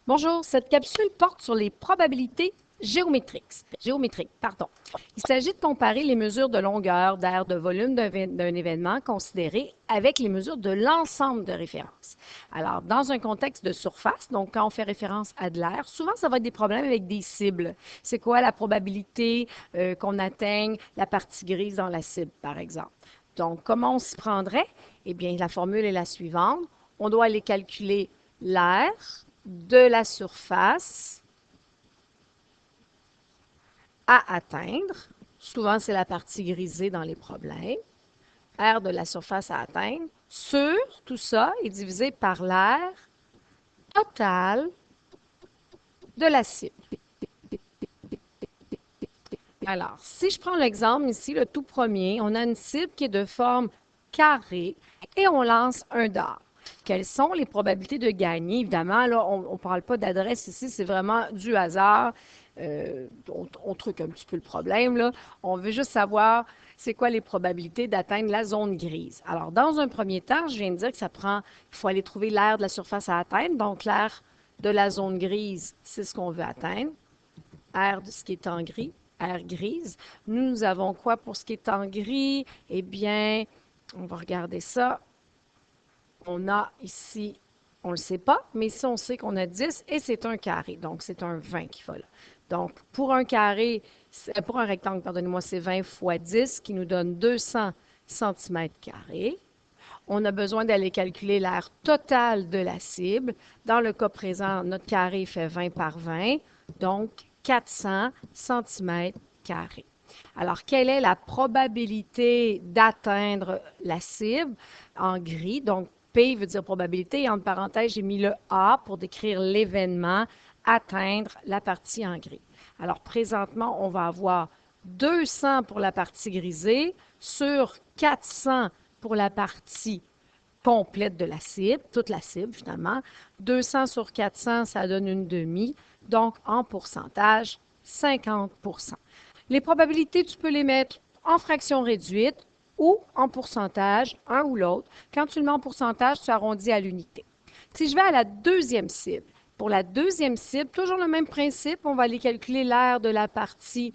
Bonjour, cette capsule porte sur les probabilités géométriques. Il s'agit de comparer les mesures de longueur, d'air, de volume d'un événement considéré avec les mesures de l'ensemble de référence. Alors, dans un contexte de surface, donc quand on fait référence à de l'air, souvent ça va être des problèmes avec des cibles. C'est quoi la probabilité qu'on atteigne la partie grise dans la cible, par exemple? Donc, comment on s'y prendrait? Eh bien, la formule est la suivante. On doit aller calculer l'air de la surface à atteindre. Souvent, c'est la partie grisée dans les problèmes. R de la surface à atteindre sur tout ça est divisé par l'air total de la cible. Alors, si je prends l'exemple ici, le tout premier, on a une cible qui est de forme carrée et on lance un dard. Quelles sont les probabilités de gagner? Évidemment, là, on ne parle pas d'adresse ici, c'est vraiment du hasard. On truque un petit peu le problème, là. On veut juste savoir c'est quoi les probabilités d'atteindre la zone grise. Alors, dans un premier temps, je viens de dire que il faut aller trouver l'air de la surface à atteindre. Donc, l'air de la zone grise, c'est ce qu'on veut atteindre. R de ce qui est en gris, R grise. Nous avons quoi pour ce qui est en gris? Eh bien, on va regarder ça. On a ici, on ne le sait pas, mais ici, on sait qu'on a 10 et c'est un carré. Donc, c'est un 20 qu'il faut là. Donc, pour un carré, pour un rectangle, pardonnez-moi, c'est 20 fois 10 qui nous donne 200 cm². On a besoin d'aller calculer l'aire totale de la cible. Dans le cas présent, notre carré fait 20 par 20, donc 400 cm². Alors, quelle est la probabilité d'atteindre la cible en gris? Donc, P veut dire probabilité, et entre parenthèses, j'ai mis le A pour décrire l'événement, atteindre la partie en gris. Alors, présentement, on va avoir 200 pour la partie grisée sur 400 pour la partie complète de la cible, toute la cible finalement. 200 sur 400, ça donne une demi. Donc, en pourcentage, 50 Les probabilités, tu peux les mettre en fraction réduite ou en pourcentage, un ou l'autre. Quand tu le mets en pourcentage, tu arrondis à l'unité. Si je vais à la deuxième cible, pour la deuxième cible, toujours le même principe, on va aller calculer l'aire de la partie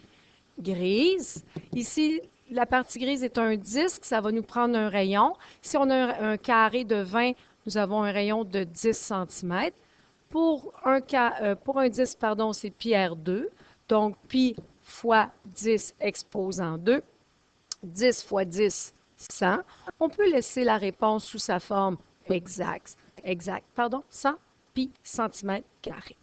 grise. Ici, la partie grise est un disque, ça va nous prendre un rayon. Si on a un carré de 20, nous avons un rayon de 10 cm. Pour un disque, pardon, c'est pi R2. Donc, pi fois 10 exposant 2. 10 fois 10, 100. On peut laisser la réponse sous sa forme exacte. 100 pi centimètre carré.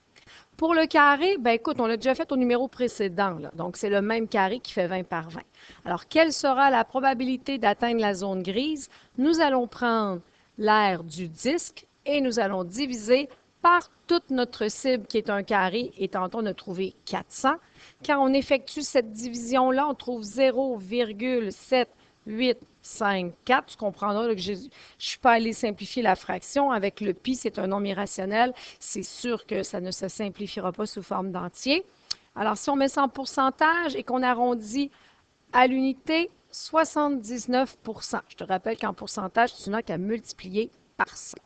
Pour le carré, ben écoute, on l'a déjà fait au numéro précédent, là. Donc, c'est le même carré qui fait 20 par 20. Alors, quelle sera la probabilité d'atteindre la zone grise? Nous allons prendre l'aire du disque et nous allons diviser par toute notre cible qui est un carré et tentons de trouver 400. Quand on effectue cette division-là, on trouve 0,7854. Tu comprendras que je ne suis pas allée simplifier la fraction. Avec le pi, c'est un nombre irrationnel. C'est sûr que ça ne se simplifiera pas sous forme d'entier. Alors, si on met ça en pourcentage et qu'on arrondit à l'unité, 79 Je te rappelle qu'en pourcentage, tu n'as qu'à multiplier par 100.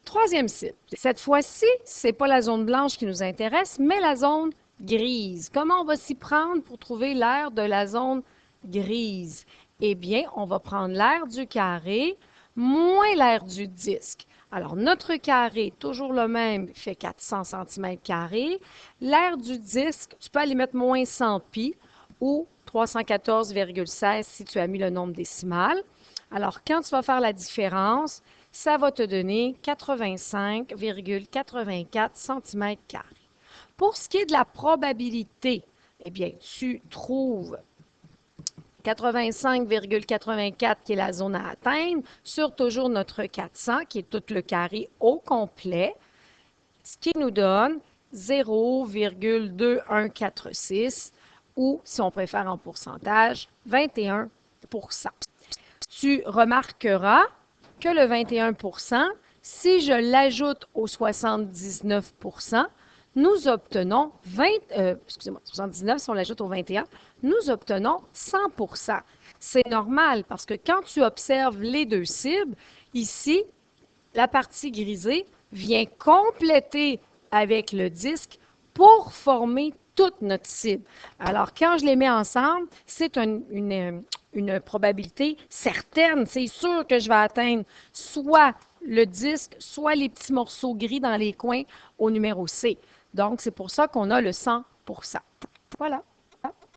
Troisième cible. Cette fois-ci, ce n'est pas la zone blanche qui nous intéresse, mais la zone grise. Comment on va s'y prendre pour trouver l'aire de la zone grise? Eh bien, on va prendre l'aire du carré moins l'aire du disque. Alors, notre carré, toujours le même, fait 400 cm². L'aire du disque, tu peux aller mettre moins 100 pi ou 314,16 si tu as mis le nombre décimal. Alors, quand tu vas faire la différence, ça va te donner 85,84 cm². Pour ce qui est de la probabilité, eh bien, tu trouves 85,84 qui est la zone à atteindre sur toujours notre 400 qui est tout le carré au complet, ce qui nous donne 0,2146 ou, si on préfère en pourcentage, 21 Tu remarqueras que le 21 si je l'ajoute au 79 nous obtenons 79, si on l'ajoute au 21, nous obtenons 100 C'est normal parce que quand tu observes les deux cibles, ici, La partie grisée vient compléter avec le disque pour former toute notre cible. Alors, quand je les mets ensemble, c'est une probabilité certaine. C'est sûr que je vais atteindre soit le disque, soit les petits morceaux gris dans les coins au numéro C. Donc, c'est pour ça qu'on a le 100%. Voilà.